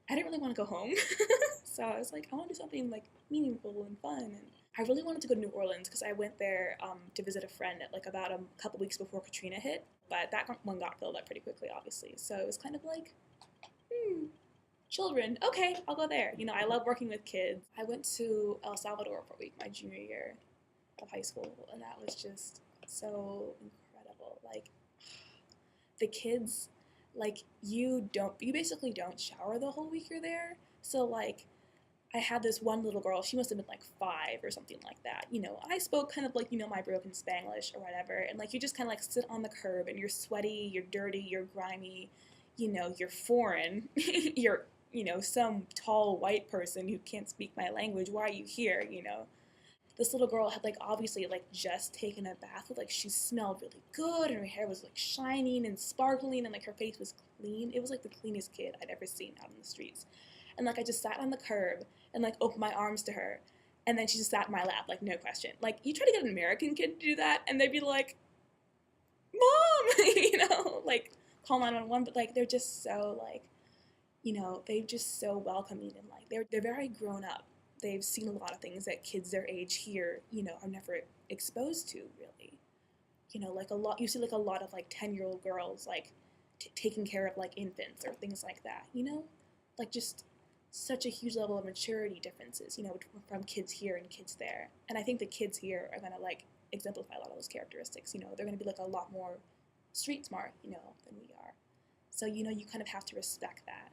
I didn't really want to go home. So I was like, I want to do something like meaningful and fun. And I really wanted to go to New Orleans because I went there to visit a friend at like about a couple weeks before Katrina hit. But that one got filled up pretty quickly, obviously. So it was kind of like, hmm, children. Okay, I'll go there. I love working with kids. I went to El Salvador for a week my junior year of high school, and that was just so incredible. Like the kids, like you basically don't shower the whole week you're there. So like I had this one little girl, she must have been like 5 or something like that. I spoke kind of like, my broken Spanglish or whatever. And like you just kind of like sit on the curb and you're sweaty, you're dirty, you're grimy, you're foreign, you're, some tall white person who can't speak my language. Why are you here? This little girl had like obviously like just taken a bath with like she smelled really good and her hair was like shining and sparkling and like her face was clean. It was like the cleanest kid I'd ever seen out in the streets. And like I just sat on the curb and like opened my arms to her, and then she just sat in my lap like no question. Like you try to get an American kid to do that and they'd be like, "Mom," like call 911, but like they're just so like, they're just so welcoming and like they're very grown up. They've seen a lot of things that kids their age here, are never exposed to really. Like a lot you see like a lot of like 10-year-old girls like taking care of like infants or things like that, like just such a huge level of maturity differences, from kids here and kids there. And I think the kids here are gonna like exemplify a lot of those characteristics. They're gonna be like a lot more street smart, than we are. So you kind of have to respect that.